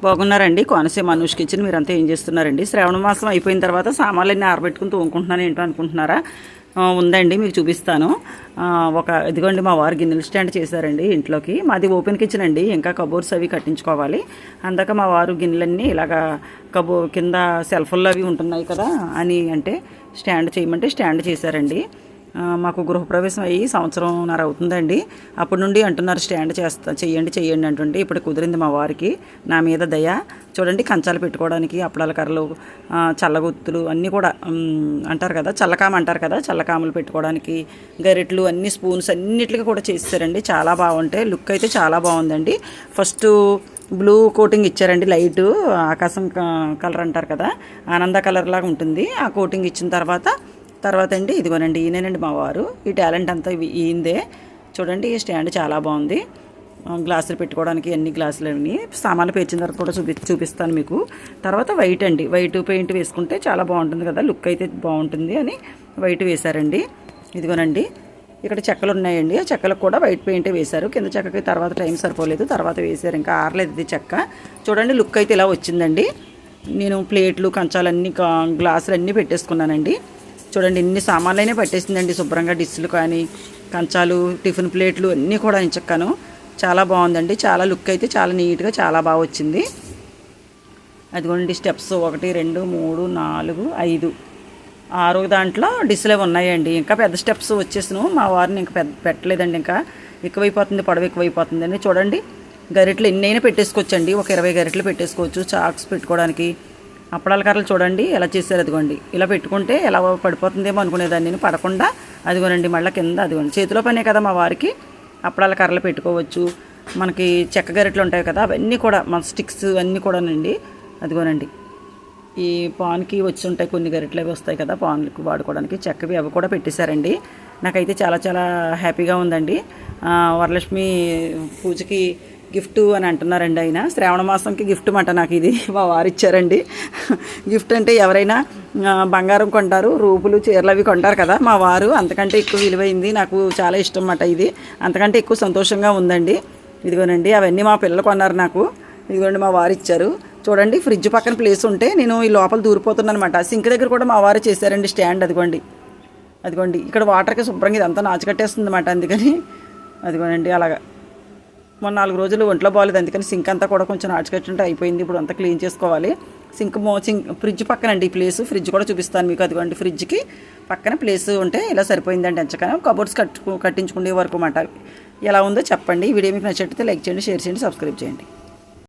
బాగున్నారండి. కోనసీమ అనూష్ కిచెన్. మీరంతా ఏం చేస్తున్నారండి? శ్రావణ మాసం అయిపోయిన తర్వాత సామాన్లన్నీ ఆరబెట్టుకుని తోముకుంటున్నాను ఏంటో అనుకుంటున్నారా? ఉందండి, మీకు చూపిస్తాను. ఇదిగోండి, మా వారు గిన్నెల స్టాండ్ చేశారండి ఇంట్లోకి. మాది ఓపెన్ కిచెన్ అండి, ఇంకా కబోర్డ్స్ అవి కట్టించుకోవాలి. అందాక మా వారు గిన్నెలన్నీ ఇలాగా కింద సెల్ఫుల్లో అవి ఉంటున్నాయి కదా అని అంటే స్టాండ్ చేయమంటే స్టాండ్ చేశారండి. మాకు గృహప్రవేశం అయ్యి సంవత్సరంన్నర అవుతుందండి. అప్పటి నుండి అంటున్నారు స్టాండ్ చెయ్యండి అంటుంటే ఇప్పుడు కుదిరింది మా వారికి. నా మీద దయ. చూడండి, కంచాలు పెట్టుకోవడానికి అప్పడాల కర్రలు, చల్లగొత్తులు అన్నీ కూడా అంటారు కదా, చల్లకామ అంటారు కదా, చల్లకామలు పెట్టుకోవడానికి గరిట్లు, అన్ని స్పూన్స్ అన్నిటికీ కూడా చేస్తారండి. చాలా బాగుంటాయి. లుక్ అయితే చాలా బాగుందండి. ఫస్ట్ బ్లూ కోటింగ్ ఇచ్చారండి, లైట్ ఆకాశం కలర్ అంటారు కదా, ఆనంద కలర్ లాగా ఉంటుంది. ఆ కోటింగ్ ఇచ్చిన తర్వాత అండి ఇదిగోనండి, ఈయనేనండి మా వారు. ఈ టాలెంట్ అంతా ఈయందే. చూడండి, ఈ స్టాండ్ చాలా బాగుంది. గ్లాసులు పెట్టుకోవడానికి అన్ని గ్లాసులు అన్నీ సామాన్లు పేర్చిన తర్వాత కూడా చూపిస్తాను మీకు. తర్వాత వైట్ అండి, వైట్ పెయింట్ వేసుకుంటే చాలా బాగుంటుంది కదా, లుక్ అయితే బాగుంటుంది అని వైట్ వేశారండి. ఇదిగోనండి, ఇక్కడ చెక్కలు ఉన్నాయండి. ఆ చెక్కలకు కూడా వైట్ పెయింటే వేశారు. కింద చెక్కకి తర్వాత టైం సరిపోలేదు, తర్వాత వేశారు. ఇంకా ఆరలేదు ఇది చెక్క. చూడండి, లుక్ అయితే ఇలా వచ్చిందండి. నేను ప్లేట్లు, కంచాలన్నీ, గ్లాసులు అన్నీ పెట్టేసుకున్నానండి. చూడండి, ఎన్ని సామాన్లు అయినా పట్టేసిందండి శుభ్రంగా. డిస్సులు కానీ, కంచాలు, టిఫిన్ ప్లేట్లు అన్నీ కూడా ఇంచక్కాను. చాలా బాగుందండి. చాలా లుక్ అయితే చాలా నీట్గా చాలా బాగా వచ్చింది. అదిగోండి స్టెప్స్ 1 2 3 4 5 6 దాంట్లో డిస్సులు ఉన్నాయండి. ఇంకా పెద్ద స్టెప్స్ వచ్చేసాను. మా వారిని ఇంకా పెట్టలేదండి, ఇంకా ఎక్కువైపోతుంది, పొడవు ఎక్కువైపోతుందండి. చూడండి, గరిటలు ఎన్నైనా పెట్టేసుకోవచ్చండి. ఒక 20 గరిటలు పెట్టేసుకోవచ్చు. చాక్స్ పెట్టుకోవడానికి. అప్పడాల కర్రలు చూడండి ఎలా చేశారు. అదిగోండి, ఇలా పెట్టుకుంటే ఎలా పడిపోతుందేమో అనుకునేదాన్ని నేను, పడకుండా అదిగోనండి మళ్ళీ కింద అదిగోండి చేతిలో పనే కదా మా వారికి. అప్పడాల కర్రలు పెట్టుకోవచ్చు. మనకి చెక్క గరిటలు ఉంటాయి కదా, అవన్నీ కూడా మన స్టిక్స్ అన్నీ కూడానండి. అదిగోనండి, ఈ పాన్కి వచ్చి ఉంటాయి కొన్ని గరిటలు, అవి వస్తాయి కదా పాన్కి వాడుకోవడానికి, చెక్కవి అవి కూడా పెట్టేశారండి. నాకైతే చాలా చాలా హ్యాపీగా ఉందండి. వరలక్ష్మి పూజకి గిఫ్ట్ అని అంటున్నారండి ఆయన. శ్రావణ మాసంకి గిఫ్ట్ మాట నాకు ఇది మా వారు ఇచ్చారండి. గిఫ్ట్ అంటే ఎవరైనా బంగారం కొంటారు, రూపులు, చీరలు అవి కొంటారు కదా, మా వారు అంతకంటే ఎక్కువ విలువైంది. నాకు చాలా ఇష్టం అన్నమాట ఇది. అంతకంటే ఎక్కువ సంతోషంగా ఉందండి. ఇదిగోనండి, అవన్నీ మా పిల్లలు కొన్నారు నాకు. ఇదిగోండి మా వారు ఇచ్చారు. చూడండి, ఫ్రిడ్జ్ పక్కన ప్లేస్ ఉంటే నేను ఈ లోపల దూరిపోతున్నాను అనమాట. సింక్ దగ్గర కూడా మా వారు చేశారండి స్టాండ్. అదిగోండి ఇక్కడ వాటర్కి శుభ్రంగా ఇదంతా నాచుకట్టేస్తుంది అన్నమాట. అందుకని అదిగోనండి అలాగా. మొన్న 4 రోజులు ఒంట్లో బాగాలేదు, అందుకని సింక్ అంతా కూడా కొంచెం నాచుకట్టుంటే అయిపోయింది. ఇప్పుడు అంతా క్లీన్ చేసుకోవాలి. ఫ్రిడ్జ్ పక్కనండి ఈ ప్లేస్. ఫ్రిడ్జ్ కూడా చూపిస్తాను మీకు. అదిగోండి, ఫ్రిడ్జ్కి పక్కన ప్లేస్ ఉంటే ఇలా సరిపోయిందండి. ఎంచకనే కబోర్డ్స్ కట్టించుకునే వరకు మాట. ఎలా ఉందో చెప్పండి. ఈ వీడియో మీకు నచ్చినట్లయితే లైక్ చేయండి, షేర్ చేయండి, సబ్స్క్రైబ్ చేయండి.